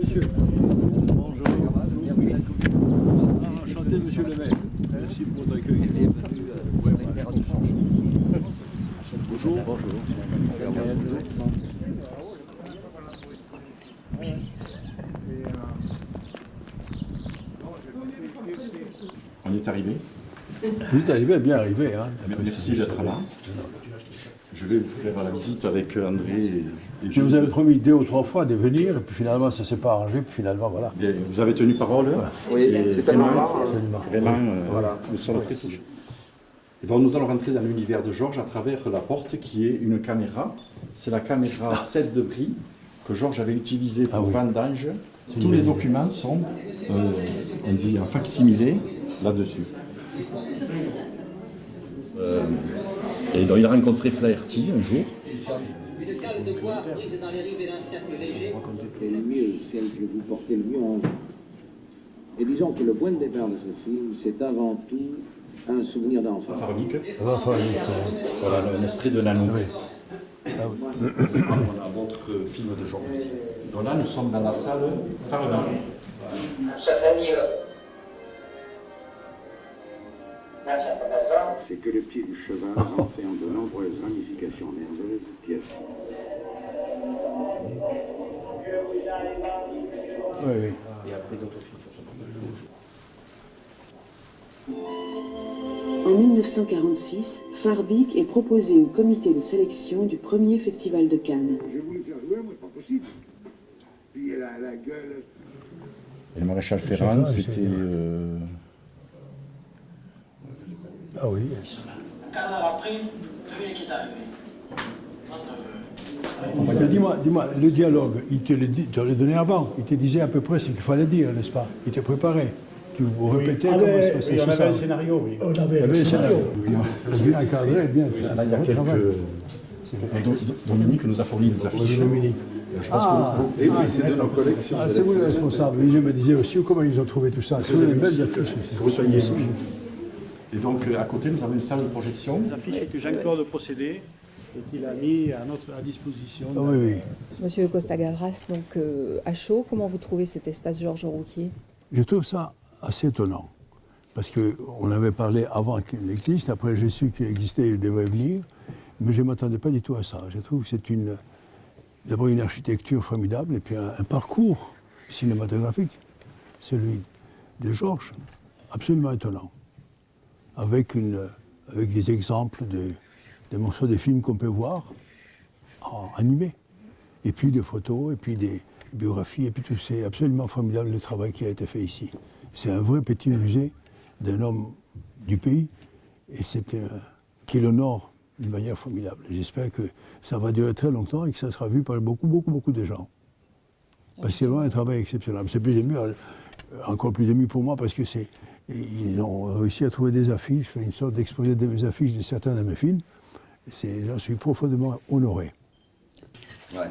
Monsieur. Bonjour. Enchanté, monsieur le maire. Merci pour votre accueil. Bonjour. Bonjour. On est arrivé. Vous êtes arrivé, bien arrivé. Hein. Merci d'être là. Je vais vous faire la visite avec André et Je vous avais promis 2 ou 3 fois de venir, et puis finalement ça s'est pas arrangé, puis finalement voilà. Bien, vous avez tenu parole. Oui, c'est Vraiment, voilà, nous sommes très touchés. Et donc nous allons rentrer dans l'univers de Georges à travers la porte qui est une caméra. C'est la caméra 7 de bris que Georges avait utilisée pour Vendange. Tous les documents sont, on dit, en facsimilé là-dessus. Et donc il a rencontré Flaherty un jour. Une cale de bois prise dans les rivets d'un cercle léger. C'est le mieux, celle que vous portez le mieux en vous. Et disons que le point de départ de ce film, c'est avant tout un souvenir d'enfant. Pharaonique. Voilà, Un extrait de Nanou. oui. On a votre film de Georges aussi. Donc là, nous sommes dans la salle Pharaonique. C'est que le pied du cheval renferme de nombreuses ramifications nerveuses qui assurent. Oui, oui. En 1946, Farbik est proposé au comité de sélection du premier festival de Cannes. Je voulais faire jouer, moi, c'est pas possible. Puis elle a la gueule. Et le maréchal Ferrand, c'était... Ah oui. Un quart d'heure après, devinez qui est arrivé. Dis-moi, le dialogue, il te l'a donné avant. Il te disait à peu près ce qu'il fallait dire, n'est-ce pas? Il te préparait. Tu vous répétais comment ça se passait. On avait un scénario, oui. On avait le scénario. Bien encadré, bien. Là, il y a quelques... Dominique nous a fourni des affiches. Dominique. Je pense que c'est de nos collections. Ah, c'est vous le responsable. Oui, je me disais aussi comment ils ont trouvé tout ça. C'est des belles affiches. Que vous soyez ici. Et donc, à côté, nous avons une salle de projection. L'affiche que Jean-Claude possédait et qu'il a mis à disposition. Ah, oui, oui. Monsieur Costa-Gavras, donc à chaud, comment vous trouvez cet espace Georges Rouquier? Je trouve ça assez étonnant. Parce qu'on avait parlé avant qu'il existe, après j'ai su qu'il existait, il devait venir, mais je ne m'attendais pas du tout à ça. Je trouve que c'est d'abord une architecture formidable et puis un parcours cinématographique, celui de Georges, absolument étonnant. Avec des exemples des morceaux de films qu'on peut voir animés. Et puis des photos, et puis des biographies, et puis tout. C'est absolument formidable le travail qui a été fait ici. C'est un vrai petit musée d'un homme du pays, et qui l'honore d'une manière formidable. J'espère que ça va durer très longtemps et que ça sera vu par beaucoup, beaucoup, beaucoup de gens. Parce que c'est vraiment un travail exceptionnel. C'est plus ému, encore plus ému pour moi, parce que ils ont réussi à trouver des affiches, fait une sorte d'exposé des affiches de certains de mes films. J'en suis profondément honoré. Ouais.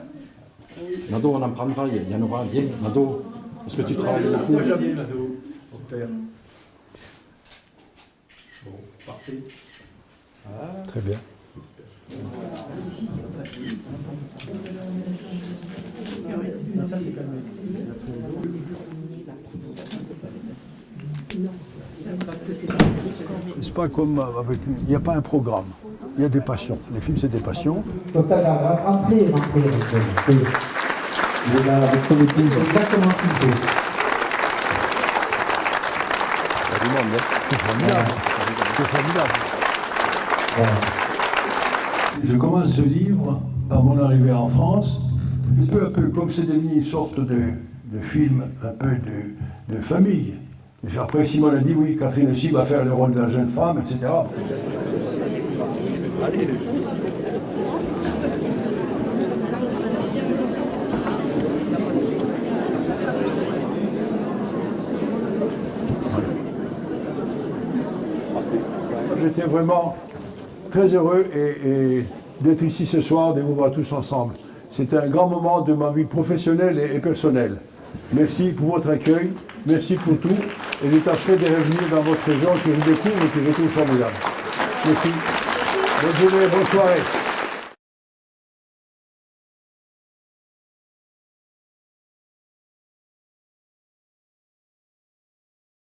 Nado, on en prendra, il y en aura bien. Nado, est-ce que tu travailles beaucoup? Moi j'aime bien Nado, au père. Bon, parfait. Très bien. C'est pas comme avec... Il n'y a pas un programme. Il y a des passions. Les films, c'est des passions. Rentrez. Vous votre épouse exactement ce qu'il faut. C'est formidable. C'est formidable. Je commence ce livre par mon arrivée en France. Peu à peu, comme c'est devenu une sorte de film, un peu de famille. Après, Simone a dit, oui, Catherine aussi va faire le rôle de la jeune femme, etc. Allez. J'étais vraiment très heureux d'être ici ce soir, de vous voir tous ensemble. C'était un grand moment de ma vie professionnelle et personnelle. Merci pour votre accueil, merci pour tout, et je tâcherai de revenir dans votre région que je découvre et que je trouve formidable. Merci. Bonne journée, bonne soirée.